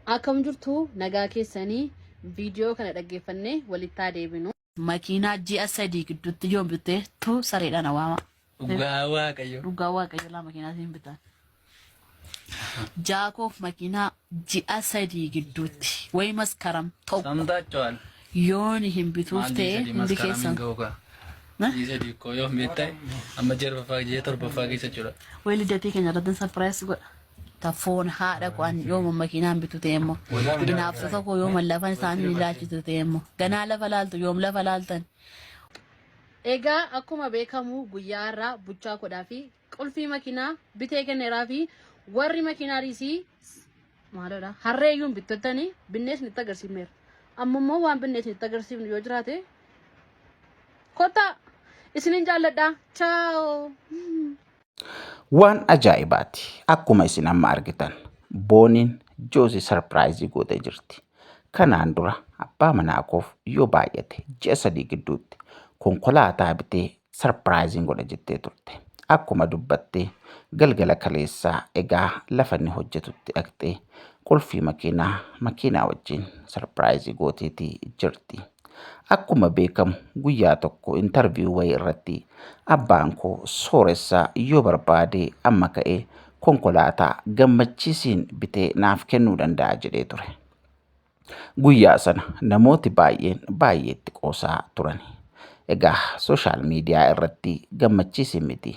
Akkam jirtu nagaa keessanii viidiyoo kana dhaggeeffannee walitti deebinu. Makiinaa ji'a 3 gidduutti yoo bitte tu sareedhaan waama. Dhugaa Waaqayyo. Dhugaa Waaqayyo laa makiinaa siin bitan. Jaakoof makiinaa ji'a 3 gidduutti wayi maskaram tokko. Samtaachwaan. Yoon hin bituuf ta'e hundi keessan. Ji'a diikoo yoo meetta'e amma torbaffaa keessa jira. Wayi liddatii keenya irratti sarpiraayis godha. Tafoon haadha kwaan yooma makiinaan bitu ta'e immoo ginaafsa tokko yooma lafan isaanii ilaalchisu ta'e immoo ganaa lafa laaltu yoom lafa laaltan. Egaa akkuma beekamu guyyaa irraa buchaa kodhaa fi qulfii makiinaa bitee kenneeraa fi warri makiinaa riisii maalidha harreeyyuun bittottanii binneesni itti agarsiifneera. Amma immoo waan binneesni itti agarsiifnu yoo jiraate kottaa isiniin jaalladha. Ciao. Waan ajaa'ibaati akkuma isin amma argitan booniin Joosii sarpiraayizii gootee jirti. Kanaan dura abbaa manaa koof yoo baay'ate ji'a 3 gidduutti konkolaataa bitee sarpiraayiziin godha jettee turte. Akkuma dubbattee galgala kaleessaa egaa lafa inni hojjetutti dhaqxee qulfii makiinaa wajjin sarpiraayizii gooteetii jirti. Akkuma beekamu guyyaa tokko intarviiyuu wayii irratti abbaan koo sooressaa yoo barbaade amma ka'ee konkolaataa gammachiisiin bitee naaf kennuu danda'a jedhee ture. Guyyaa sana namooti baay'eetti qoosaa turani. Egaa sooshaal miidiyaa irratti gammachiisiin miti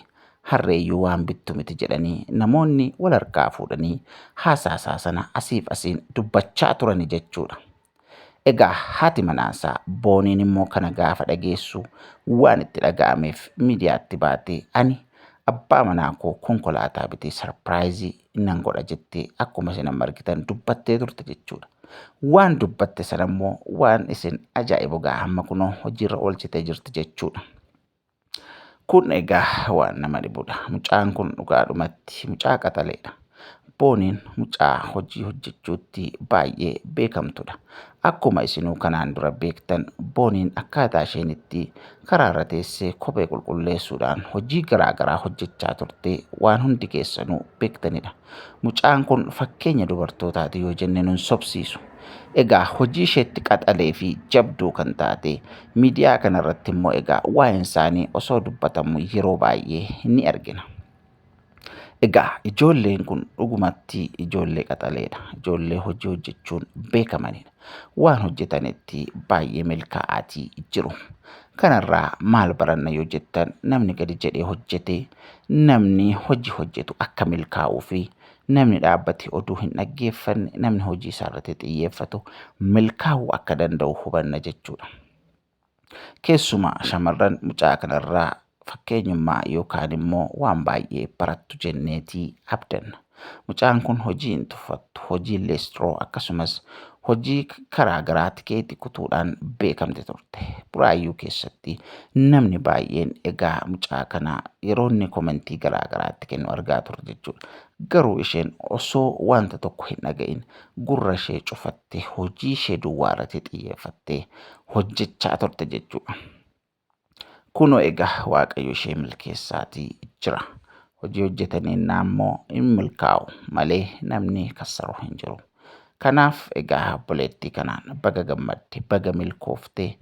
harreeyyuu waan bittu miti jedhanii namoonni wal harkaa fuudhanii haasaasaa sana asiif asiin dubbachaa turani jechuudha. Egaa haati manaasaa booniin immoo kana gaafa dhageessu waan itti dhaga'ameef miidiyaatti baatee ani abbaa manaa koo konkolaataa bitee sarpiraayizii nan godha jettee akkuma isin amma argitan dubbattee turte jechuudha. Waan dubbatte sana immoo waan isin ajaa'ibu gaa hamma kunoo hojiirra oolchitee jirti jechuudha. Kun egaa waan nama dhibudha. Mucaan kun dhugaadhumatti mucaa qaxaleedha. Booniin mucaa hojii hojjechuutti baay'ee beekamtudha. Akkuma isinuu kanaan dura beektan booniin akkaataa isheen itti karaarra teessee kophee qulqulleessuudhaan hojii garaagaraa hojjechaa turte waan hundi keessanuu beektanidha. Mucaan kun fakkeenya dubartootaati yoo jenne nun sobsiisu. Egaa hojii isheetti qaxalee fi jabduu kan taate miidiyaa kanarratti immoo egaa waa'een isaanii osoo dubbatamu yeroo baay'ee ni argina. Egaa ijoolleen kun dhugumatti ijoollee qaxaleedha. Ijoollee hojii hojjechuun beekamanidha. Waan hojjetanitti baay'ee milkaa'aatii jiru. Kanarraa maal baranna yoo jettan namni gadi jedhee hojjete namni hojii hojjetu akka milkaa'uu fi namni dhaabbatee oduu hin dhaggeeffanne namni hojii isaarratti xiyyeeffatu milkaa'uu akka danda'u hubanna jechuudha. Keessumaa shamarran mucaa kanarraa fakkeenyummaa yookaan immoo waan baay'ee barattu jenneetii abdanna. Mucaan kun hojii hin tuffattu, hojii leestroo akkasumas hojii karaa garaa tikeetii kutuudhaan beekamte turte. Buraayyuu keessatti namni baay'een egaa mucaa kana yeroo inni komentii garaa garaatti kennu argaa turre jechuudha. Garuu isheen osoo wanta tokko hin dhaga'in gurra ishee cufattee hojii ishee duwwaarratti xiyyeeffattee hojjechaa turte jechuudha. Kunoo egaa Waaqayyo ishee milkeessaatii jira. Hojii hojjetaniin naammoo hin milkaa'u malee namni kassaru hin jiru. Kanaaf egaa obboleettii kanaan baga gammadde, baga milkooftee,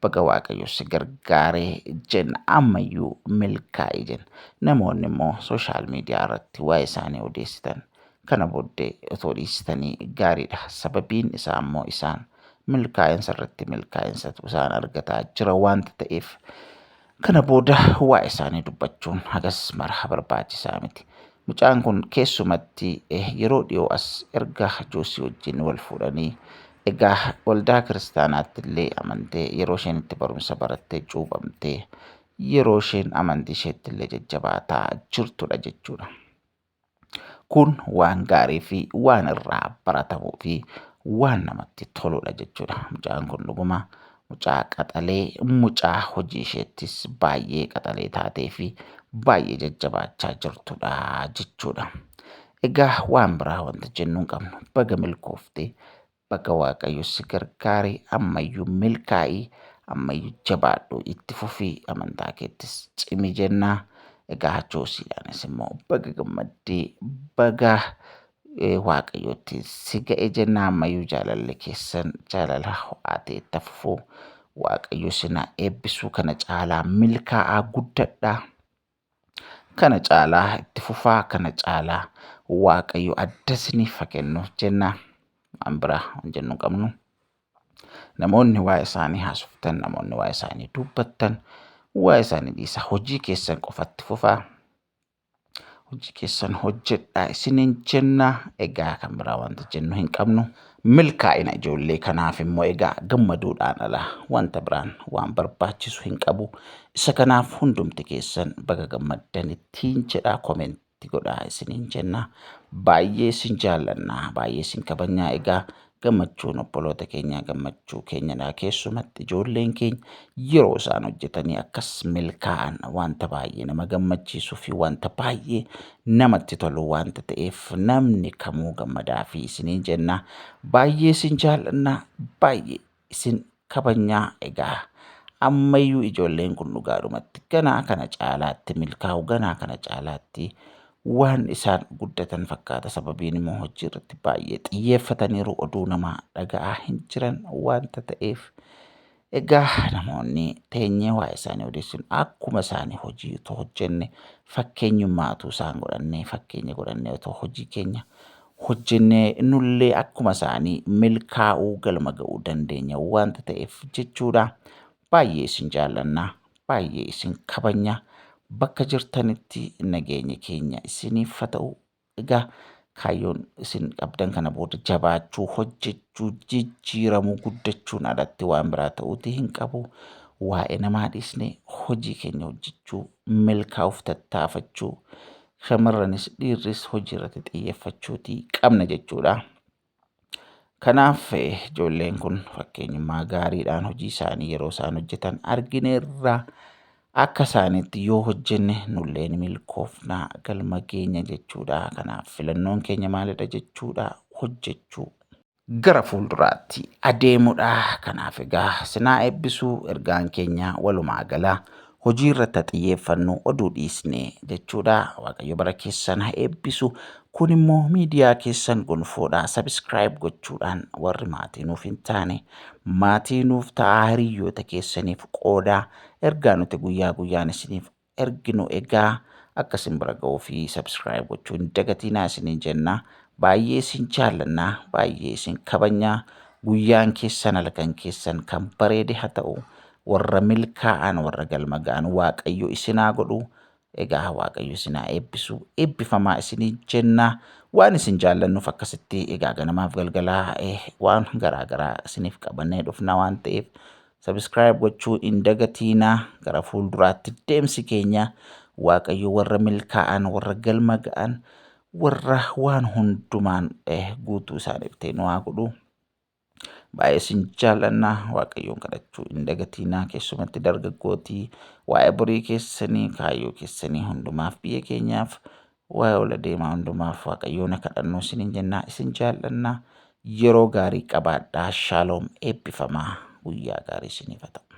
baga Waaqayyo si gargaaree jenna ammayyuu milkaa'ii jenna. Namoonni immoo sooshaal miidiyaa irratti waa'ee isaanii odeessitan kana booddee otoo dhiistanii gaariidha. Sababiin isaa immoo isaan milkaa'insa irratti milkaa'insa isaan argataa jira waanta ta'eef kana booda waa'ee isaanii dubbachuun hagas mara barbaachisaa miti. Mucaan kun keessumatti yeroo dhiyoo as erga Joosii wajjin wal fuudhanii egaa waldaa kiristaanaatti illee amantee yeroo isheen itti barumsa barattee cuuphamtee yeroo isheen amantii isheetti illee jajjabaataa jirtudha jechuudha. Kun waan gaarii fi waan irraa baratamuu fi waan namatti toludha jechuudha. Mucaan kun dhuguma mucaa qaxalee mucaa hojii isheettis baay'ee qaxalee taatee fi baay'ee jajjabaachaa jirtudha jechuudha. Egaa waan biraa wanta jennuun qabnu baga milkooftee baga Waaqayyo si gargaaree ammayyuu milkaa'ii ammayyuu jabaadhu itti fufii amantaa keettis cimi jennaa. Egaa Joosiidhaanis immoo baga gammaddee baga waaqayyotti si ga'e jennaa ammayyuu jaalalli keessan jaalala ho'aa ta'e itti fufuu waaqayyo sinaa eebbisuu kana caalaa milkaa'aa guddadhaa kana caalaa itti fufaa kana caalaa waaqayyo adda isiniif haa kennuuf jennaa waan biraa waan jennu qabnu. Namoonni waa'ee isaanii haasoftan, namoonni waa'ee isaanii dubbattan, waa'ee isaanii dhiisaa hojii keessan qofatti fufaa. Hojii keessan hojjedhaa isiniin jennaa. Egaa kan biraa wanta jennu hin qabnu. Milkaa'ina ijoollee kanaaf immoo egaa gammaduudhaan ala wanta biraan waan barbaachisu hin qabu. Isa kanaaf hundumti keessan baga gammaddanittiin jedhaa komentii godhaa isiniin jennaa. Baay'ee isin jaallannaa, baay'ee isin kabajnaa. Egaa gammachuun obboloota keenyaa gammachuu keenyadhaa. Keessumatti ijoolleen keenya yeroo isaan hojjetanii akkas milkaa'an wanta baay'ee nama gammachiisuu fi wanta baay'ee namatti tolu wanta ta'eef namni kamuu gammadaa fi isiniin jennaa. Baay'ee isin jaallannaa, baay'ee isin kabajnaa. Egaa ammayyuu ijoolleen kun dhugaadhumatti ganaa kana caalaatti milkaa'u, ganaa kana caalaatti waan isaan guddatan fakkaata. Sababiin immoo hojii irratti baay'ee xiyyeeffataniiru, oduu namaa dhaga'aa hin jiran wanta ta'eef egaa namoonni teenyee waa'ee isaanii odeessuun akkuma isaanii hojii otoo hojjenne fakkeenyummaatu isaan godhannee fakkeenya godhannee otoo hojii keenya hojjennee nullee akkuma isaanii milkaa'uu galma ga'uu dandeenya wanta ta'eef jechuudha. Baay'ee isin jaallannaa, baay'ee isin kabajnaa. Bakka jirtanitti nageenya keenya isiniif haa ta'u. Egaa kaayyoon isin qabdan kana booda jabaachuu, hojjechuu, jijjiiramuu, guddachuun alatti waan biraa ta'uutii hin qabu. Waa'ee namaa dhiisnee hojii keenya hojjechuu, milkaa'uuf tattaafachuu, shamarranis dhiirris hojii irratti xiyyeeffachuutii qabna jechuudha. Kanaaf ijoolleen kun fakkeenyummaa gaariidhaan hojii isaanii yeroo isaan hojjetan argineerra. Akka isaaniitti yoo hojjenne nullee ni milkoofnaa galma geenya jechuudha. Kanaaf filannoon keenya maalidha jechuudha? Hojjechuu gara fuulduraatti adeemudha. Kanaaf egaa sinaa eebbisuu ergaan keenya walumaa galaa hojii irratti xiyyeeffannu oduu dhiisnee jechuudha. Waaqayyo bara keessan haa eebbisu. Kun immoo miidiyaa keessan gonfoodhaa. Subscribe gochuudhaan warri maatii nuuf hin taane maatii nuuf ta'aa. Hiriyoota keessaniif qoodaa. Ergaa nuti guyyaa guyyaan isiniif erginu egaa akka isin bira ga'uu fi subscribe gochuu hin dagatinaa isiniin jennaa. Baay'ee isin jaallannaa, baay'ee isin kabajnaa. Guyyaan keessan halkan keessan kan bareede haa ta'u. Warra milkaa'an, warra galma ga'an waaqayyo isinaa godhu. Egaa waaqayyo isinaa eebbisu, eebbifamaa isiniin jennaa. Waan isin jaallannuuf akkasitti egaa ganamaaf galgalaa waan garaagaraa isiniif qabannee dhufna waan ta'eef subscribe gochuu hin dagatinaa. Gara fuulduraatti deemsi keenya waaqayyo warra milkaa'an, warra galma ga'an, warra waan hundumaan guutuu isaaniif ta'e nu haa godhu. Baay'ee isin jaallannaa. Waaqayyoon kadhachuu hin dagatinaa. Keessumatti dargaggootii waa'ee borii keessanii, kaayyoo keessanii hundumaaf, biyya keenyaaf, waa'ee ol adeemaa hundumaaf waaqayyoon kadhannuu isiniin jennaa. Isin jaallannaa. Yeroo gaarii qabaadhaa. Shaaloom, eebbifamaa. Guyyaa gaarii isiniif haa ta'u.